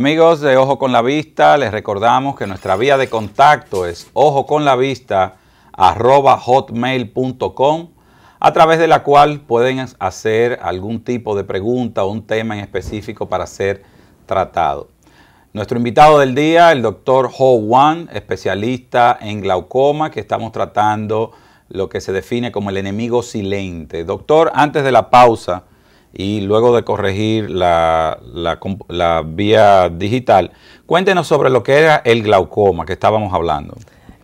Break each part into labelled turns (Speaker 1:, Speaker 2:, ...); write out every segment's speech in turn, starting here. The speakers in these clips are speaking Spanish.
Speaker 1: Amigos de Ojo con la Vista, les recordamos que nuestra vía de contacto es ojoconlavista@hotmail.com, a través de la cual pueden hacer algún tipo de pregunta o un tema en específico para ser tratado. Nuestro invitado del día, el doctor Ho Wan, especialista en glaucoma, que estamos tratando lo que se define como el enemigo silente. Doctor, antes de la pausa y luego de corregir la vía digital, cuéntenos sobre lo que era el glaucoma que estábamos hablando.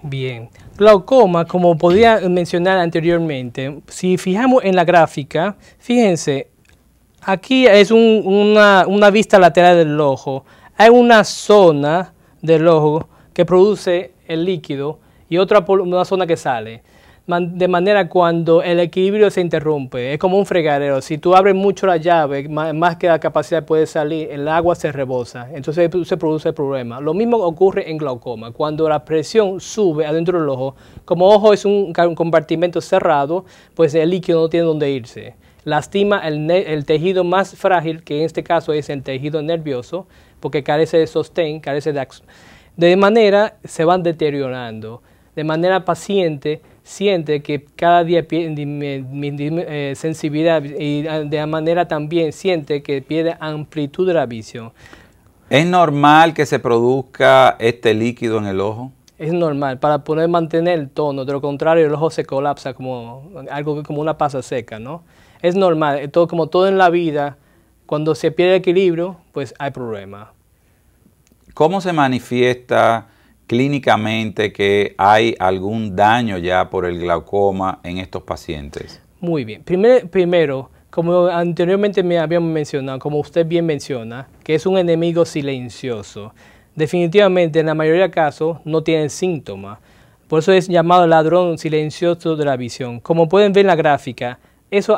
Speaker 2: Bien, glaucoma, como podía mencionar anteriormente, si fijamos en la gráfica, fíjense, aquí es una vista lateral del ojo. Hay una zona del ojo que produce el líquido y una zona que sale. De manera cuando el equilibrio se interrumpe, es como un fregadero. Si tú abres mucho la llave, más que la capacidad puede salir, el agua se rebosa. Entonces se produce el problema. Lo mismo ocurre en glaucoma. Cuando la presión sube adentro del ojo, como ojo es un compartimento cerrado, pues el líquido no tiene dónde irse. Lastima el tejido más frágil, que en este caso es el tejido nervioso, porque carece de sostén, carece de manera se van deteriorando. De manera paciente siente que cada día pierde sensibilidad y de manera también siente que pierde amplitud de la visión.
Speaker 1: ¿Es normal que se produzca este líquido en el ojo?
Speaker 2: Es normal, para poder mantener el tono. De lo contrario, el ojo se colapsa como una pasa seca, ¿no? Es normal, como todo en la vida, cuando se pierde el equilibrio, pues hay problemas.
Speaker 1: ¿Cómo se manifiesta clínicamente que hay algún daño ya por el glaucoma en estos pacientes?
Speaker 2: Muy bien. Primero, como anteriormente me habíamos mencionado, como usted bien menciona, que es un enemigo silencioso. Definitivamente, en la mayoría de casos, no tienen síntomas. Por eso es llamado ladrón silencioso de la visión. Como pueden ver en la gráfica,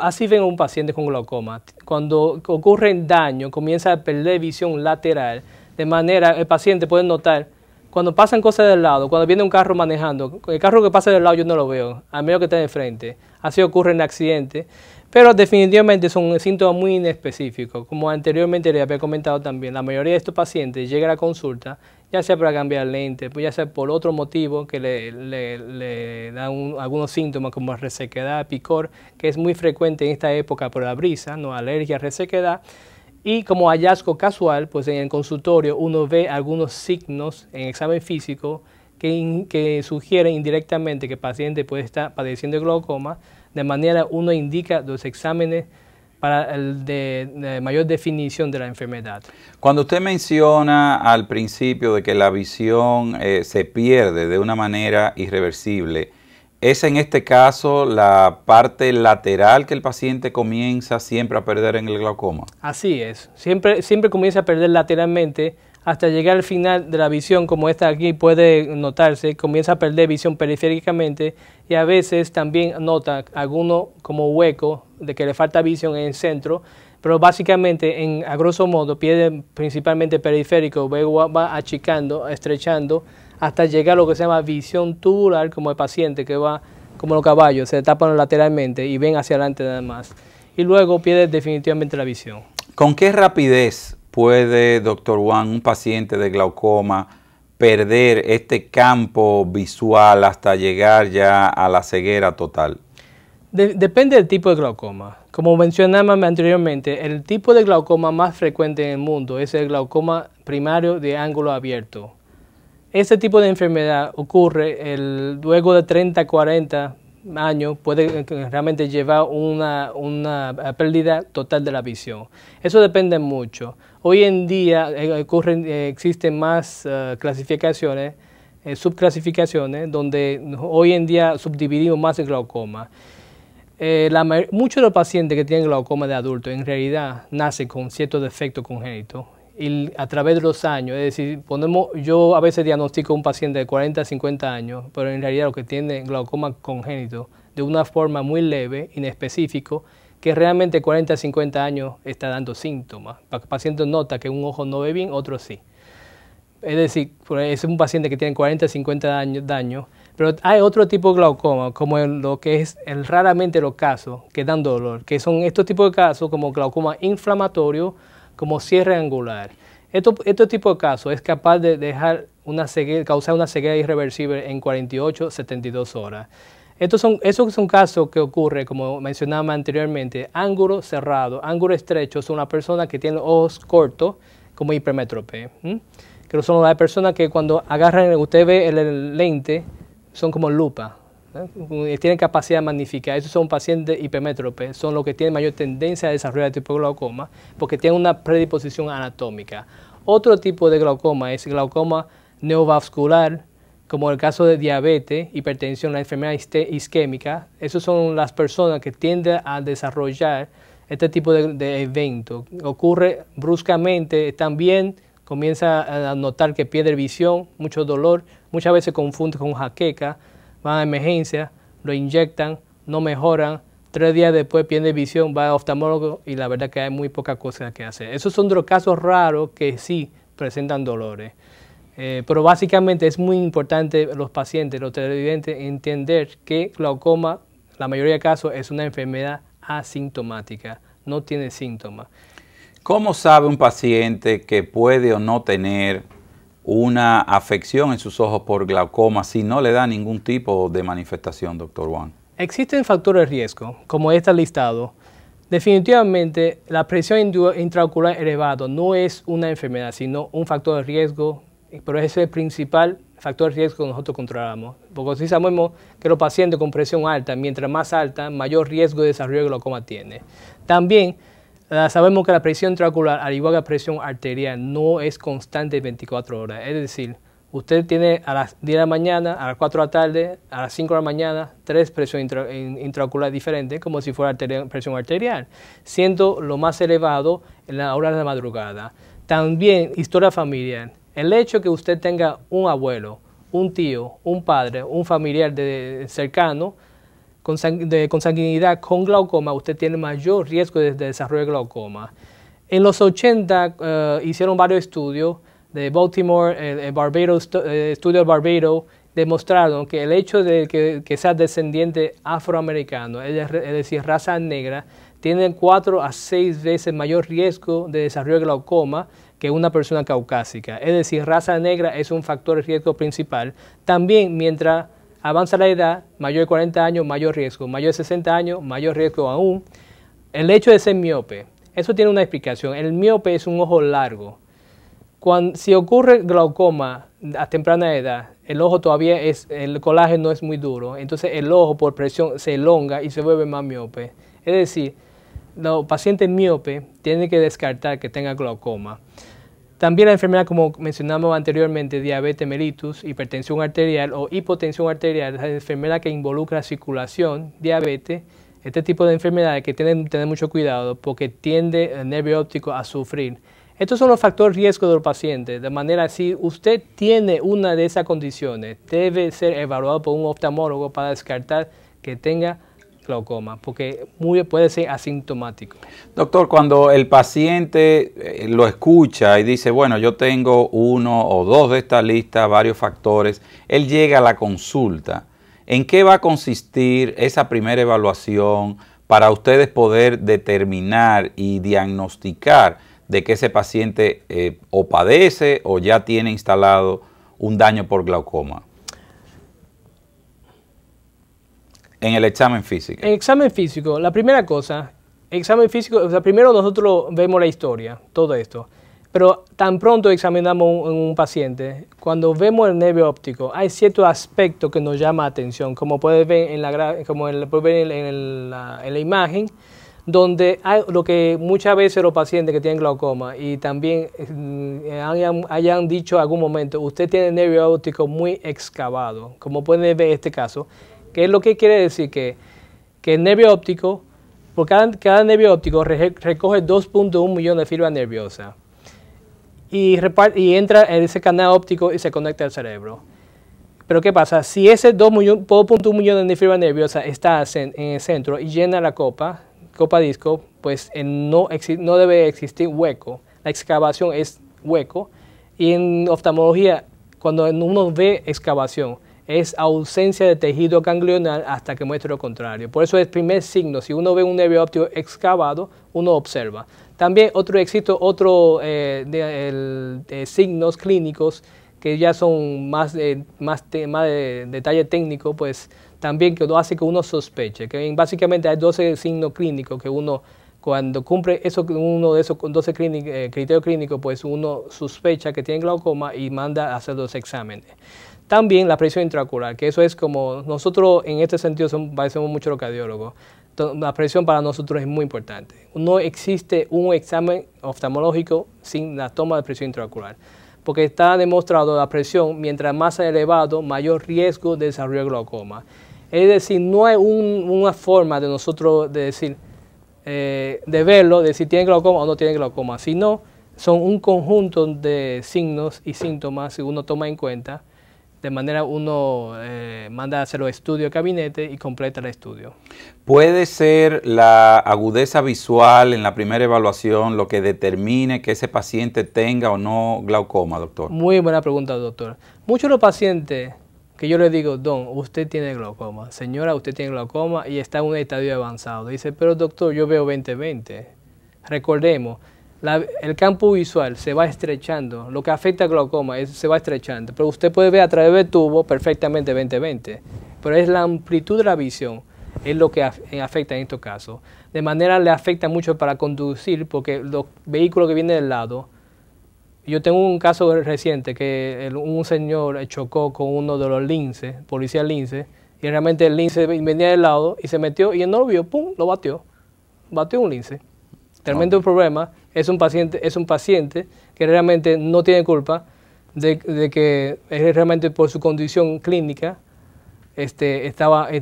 Speaker 2: así ven a un paciente con glaucoma. Cuando ocurre daño, comienza a perder visión lateral, de manera el paciente puede notar cuando pasan cosas del lado, cuando viene un carro manejando, el carro que pasa del lado yo no lo veo, a menos que esté de frente. Así ocurre en accidentes, pero definitivamente son síntomas muy inespecíficos. Como anteriormente les había comentado también, la mayoría de estos pacientes llegan a la consulta, ya sea para cambiar lente, pues ya sea por otro motivo que le dan algunos síntomas como resequedad, picor, que es muy frecuente en esta época por la brisa, ¿no? Alergia, resequedad. Y como hallazgo casual, pues en el consultorio uno ve algunos signos en examen físico que sugieren indirectamente que el paciente puede estar padeciendo glaucoma, de manera uno indica los exámenes para de mayor definición de la enfermedad.
Speaker 1: Cuando usted menciona al principio de que la visión se pierde de una manera irreversible, ¿es en este caso la parte lateral que el paciente comienza siempre a perder en el glaucoma?
Speaker 2: Así es. Siempre comienza a perder lateralmente hasta llegar al final de la visión, como esta aquí puede notarse, comienza a perder visión periféricamente y a veces también nota alguno como hueco de que le falta visión en el centro, pero básicamente a grosso modo pierde principalmente periférico, luego va achicando, estrechando, hasta llegar a lo que se llama visión tubular, como el paciente que va como los caballos, se tapan lateralmente y ven hacia adelante nada más. Y luego pierde definitivamente la visión.
Speaker 1: ¿Con qué rapidez puede, doctor Wan, un paciente de glaucoma perder este campo visual hasta llegar ya a la ceguera total?
Speaker 2: Depende del tipo de glaucoma. Como mencionamos anteriormente, el tipo de glaucoma más frecuente en el mundo es el glaucoma primario de ángulo abierto. Este tipo de enfermedad ocurre luego de 30 a 40 años, puede realmente llevar una pérdida total de la visión. Eso depende mucho. Hoy en día existen más clasificaciones, subclasificaciones, donde hoy en día subdividimos más el glaucoma. Muchos de los pacientes que tienen glaucoma de adultos en realidad nacen con ciertos defectos congénitos. Y a través de los años, es decir, yo a veces diagnostico a un paciente de 40 a 50 años, pero en realidad lo que tiene glaucoma congénito de una forma muy leve, inespecífico, que realmente 40 a 50 años está dando síntomas. El paciente nota que un ojo no ve bien, otro sí. Es decir, es un paciente que tiene 40 a 50 años, pero hay otro tipo de glaucoma, como lo que es raramente los casos que dan dolor, que son estos tipos de casos como glaucoma inflamatorio, como cierre angular. Este tipo de casos es capaz de causar una ceguera irreversible en 48, 72 horas. Esos son casos que ocurren, como mencionaba anteriormente, ángulo cerrado, ángulo estrecho, son las personas que tienen ojos cortos como hipermétrope. Que son las personas que cuando agarran, usted ve el lente, son como lupa. Tienen capacidad de magnificar. Esos son pacientes hipermétropes, son los que tienen mayor tendencia a desarrollar tipo de glaucoma porque tienen una predisposición anatómica. Otro tipo de glaucoma es glaucoma neovascular, como el caso de diabetes, hipertensión, la enfermedad isquémica. Esas son las personas que tienden a desarrollar este tipo de evento. Ocurre bruscamente, también comienza a notar que pierde visión, mucho dolor, muchas veces se confunde con jaqueca, van a emergencia, lo inyectan, no mejoran, 3 días después pierde visión, va al oftalmólogo y la verdad que hay muy poca cosa que hacer. Esos son de los casos raros que sí presentan dolores. Pero básicamente es muy importante los pacientes, los televidentes, entender que glaucoma, la mayoría de casos, es una enfermedad asintomática, no tiene síntomas.
Speaker 1: ¿Cómo sabe un paciente que puede o no tener una afección en sus ojos por glaucoma si no le da ningún tipo de manifestación, doctor Juan?
Speaker 2: Existen factores de riesgo, como está listado. Definitivamente, la presión intraocular elevada no es una enfermedad, sino un factor de riesgo, pero es el principal factor de riesgo que nosotros controlamos. Porque sí sabemos que los pacientes con presión alta, mientras más alta, mayor riesgo de desarrollo de glaucoma tiene. También sabemos que la presión intraocular, al igual que la presión arterial, no es constante 24 horas. Es decir, usted tiene a las 10 de la mañana, a las 4 de la tarde, a las 5 de la mañana, 3 presiones intraoculares diferentes, como si fuera presión arterial, siendo lo más elevado en la hora de la madrugada. También, historia familiar. El hecho que usted tenga un abuelo, un tío, un padre, un familiar cercano, con consanguinidad con glaucoma, usted tiene mayor riesgo de desarrollo de glaucoma. En los 80 hicieron varios estudios de Baltimore, el Barbados, estudio de Barbados, demostraron que el hecho de que sea descendiente afroamericano, es decir, raza negra, tiene 4 a 6 veces mayor riesgo de desarrollo de glaucoma que una persona caucásica. Es decir, raza negra es un factor de riesgo principal. También, mientras avanza la edad, mayor de 40 años, mayor riesgo. Mayor de 60 años, mayor riesgo aún. El hecho de ser miope, eso tiene una explicación. El miope es un ojo largo. Si ocurre glaucoma a temprana edad, el ojo todavía el colágeno no es muy duro, entonces el ojo por presión se elonga y se vuelve más miope. Es decir, los pacientes miopes tienen que descartar que tengan glaucoma. También la enfermedad, como mencionamos anteriormente, diabetes mellitus, hipertensión arterial o hipotensión arterial, es la enfermedad que involucra circulación, diabetes. Este tipo de enfermedades que tienen que tener mucho cuidado porque tiende el nervio óptico a sufrir. Estos son los factores de riesgo del paciente, de manera si usted tiene una de esas condiciones, debe ser evaluado por un oftalmólogo para descartar que tenga glaucoma, porque puede ser asintomático.
Speaker 1: Doctor, cuando el paciente lo escucha y dice, bueno, yo tengo 1 o 2 de esta lista, varios factores, él llega a la consulta. ¿En qué va a consistir esa primera evaluación para ustedes poder determinar y diagnosticar de que ese paciente o padece o ya tiene instalado un daño por glaucoma? En el examen físico.
Speaker 2: En el examen físico, la primera cosa, primero nosotros vemos la historia, todo esto, pero tan pronto examinamos un paciente, cuando vemos el nervio óptico, hay ciertos aspectos que nos llama la atención, como puede ver en la imagen, donde hay lo que muchas veces los pacientes que tienen glaucoma y también hayan dicho en algún momento, usted tiene el nervio óptico muy excavado, como pueden ver en este caso, que es lo que quiere decir que el nervio óptico, por cada nervio óptico recoge 2.1 millones de fibras nerviosas y entra en ese canal óptico y se conecta al cerebro. Pero ¿qué pasa? Si ese 2.1 millones de fibras nerviosas está en el centro y llena la copa disco, pues no debe existir hueco. La excavación es hueco y en oftalmología, cuando uno ve excavación, es ausencia de tejido ganglional hasta que muestre lo contrario. Por eso es el primer signo. Si uno ve un nervio óptico excavado, uno observa. También existen otros signos clínicos que ya son más de detalle técnico, pues también que hace que uno sospeche. Que básicamente hay 12 signos clínicos que uno, cuando cumple uno de esos 12 criterios clínicos, pues uno sospecha que tiene glaucoma y manda a hacer los exámenes. También la presión intraocular, que eso es como nosotros en este sentido parecemos mucho los cardiólogos. La presión para nosotros es muy importante. No existe un examen oftalmológico sin la toma de presión intraocular, porque está demostrado la presión, mientras más elevado, mayor riesgo de desarrollo de glaucoma. Es decir, no hay una forma de nosotros de decir, de verlo, de si tiene glaucoma o no tiene glaucoma, sino son un conjunto de signos y síntomas que uno toma en cuenta. De manera uno manda a hacer los estudios de gabinete y completa el estudio.
Speaker 1: ¿Puede ser la agudeza visual en la primera evaluación lo que determine que ese paciente tenga o no glaucoma, doctor?
Speaker 2: Muy buena pregunta, doctor. Muchos de los pacientes que yo les digo, don, usted tiene glaucoma, señora, usted tiene glaucoma y está en un estadio avanzado. Dice, pero doctor, yo veo 20/20. Recordemos, el campo visual se va estrechando, lo que afecta al glaucoma se va estrechando, pero usted puede ver a través del tubo perfectamente 20/20, pero es la amplitud de la visión, es lo que afecta en estos casos. De manera le afecta mucho para conducir, porque los vehículos que vienen del lado, yo tengo un caso reciente que un señor chocó con uno de los linces, policía lince, y realmente el lince venía del lado y se metió y él no lo vio, pum, lo batió un lince. Realmente un problema, es un paciente que realmente no tiene culpa de que realmente por su condición clínica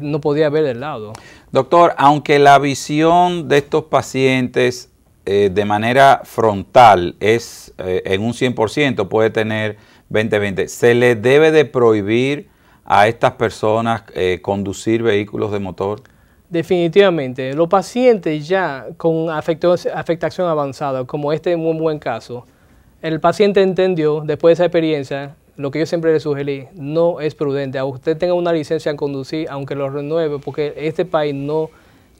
Speaker 2: no podía ver del lado.
Speaker 1: Doctor, aunque la visión de estos pacientes de manera frontal es en un 100%, puede tener 20/20, ¿se le debe de prohibir a estas personas conducir vehículos de motor?
Speaker 2: Definitivamente, los pacientes ya con afectación avanzada, como este es un buen caso, el paciente entendió después de esa experiencia, lo que yo siempre le sugerí, no es prudente, a usted tenga una licencia en conducir, aunque lo renueve, porque este país no,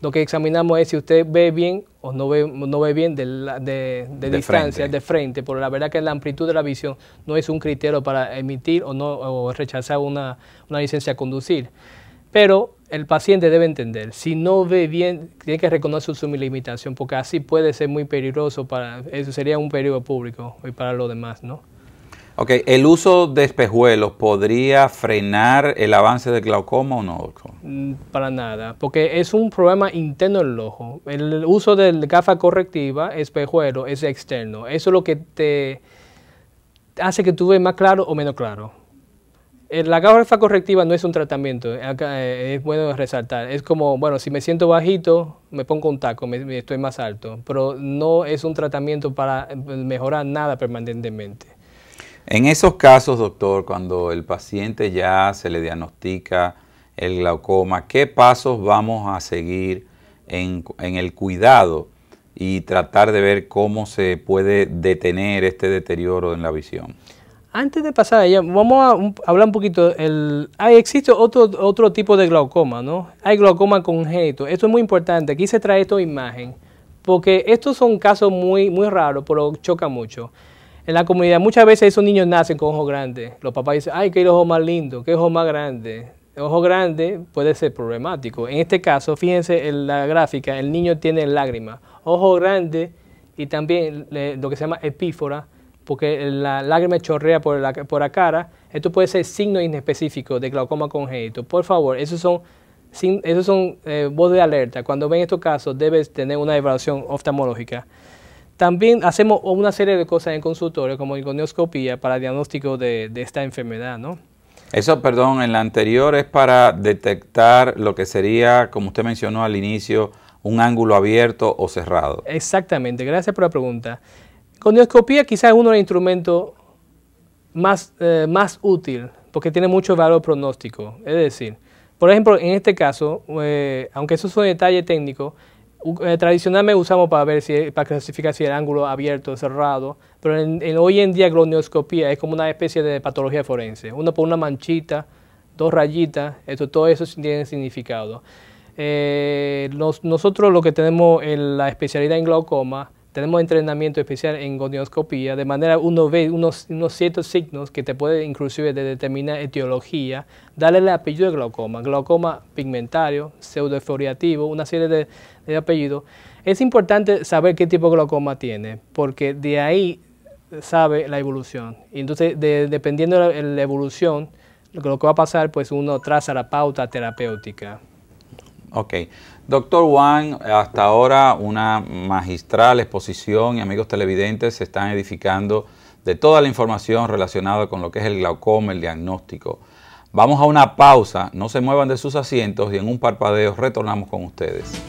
Speaker 2: lo que examinamos es si usted ve bien o no ve bien de distancia, de frente, pero la verdad que la amplitud de la visión no es un criterio para emitir o rechazar una licencia a conducir. Pero el paciente debe entender, si no ve bien, tiene que reconocer su limitación, porque así puede ser muy peligroso eso sería un peligro público y para los demás, ¿no?
Speaker 1: Ok, ¿el uso de espejuelos podría frenar el avance del glaucoma o no, doctor?
Speaker 2: Para nada, porque es un problema interno del ojo. El uso de gafa correctiva, espejuelo, es externo. Eso es lo que te hace que tú veas más claro o menos claro. La gafa correctiva no es un tratamiento, es bueno resaltar. Es como, bueno, si me siento bajito, me pongo un taco, estoy más alto. Pero no es un tratamiento para mejorar nada permanentemente.
Speaker 1: En esos casos, doctor, cuando el paciente ya se le diagnostica el glaucoma, ¿qué pasos vamos a seguir en el cuidado y tratar de ver cómo se puede detener este deterioro en la visión?
Speaker 2: Antes de pasar allá, vamos a hablar un poquito. Existe otro tipo de glaucoma, ¿no? Hay glaucoma congénito. Esto es muy importante. Aquí se trae esta imagen, porque estos son casos muy, muy raros, pero chocan mucho. En la comunidad, muchas veces esos niños nacen con ojos grandes. Los papás dicen, ay, qué ojo más lindo, qué ojo más grande. El ojo grande puede ser problemático. En este caso, fíjense en la gráfica, el niño tiene lágrimas. Ojo grande y también lo que se llama epífora, porque la lágrima chorrea por la cara. Esto puede ser signo inespecífico de glaucoma congénito. Por favor, esos son voz de alerta. Cuando ven estos casos, debes tener una evaluación oftalmológica. También hacemos una serie de cosas en consultorio, como iconioscopía, para diagnóstico de esta enfermedad, ¿no?
Speaker 1: Eso, perdón, en la anterior es para detectar lo que sería, como usted mencionó al inicio, un ángulo abierto o cerrado.
Speaker 2: Exactamente, gracias por la pregunta. Iconioscopía quizás es uno de los instrumentos más útil, porque tiene mucho valor pronóstico. Es decir, por ejemplo, en este caso, aunque eso es un detalle técnico, tradicionalmente usamos para clasificar si el ángulo abierto o cerrado, pero hoy en día iconioscopía es como una especie de patología forense. Uno pone una manchita, 2 rayitas, todo eso tiene significado. Nosotros lo que tenemos en la especialidad en glaucoma, tenemos entrenamiento especial en gonioscopía, de manera uno ve unos ciertos signos que te puede inclusive determinar etiología, darle el apellido de glaucoma pigmentario, pseudoeforiativo, una serie de apellidos. Es importante saber qué tipo de glaucoma tiene, porque de ahí sabe la evolución. Y entonces, dependiendo de la evolución, lo que va a pasar, pues uno traza la pauta terapéutica.
Speaker 1: Ok. Doctor Wang, hasta ahora una magistral exposición y amigos televidentes se están edificando de toda la información relacionada con lo que es el glaucoma, el diagnóstico. Vamos a una pausa, no se muevan de sus asientos y en un parpadeo retornamos con ustedes.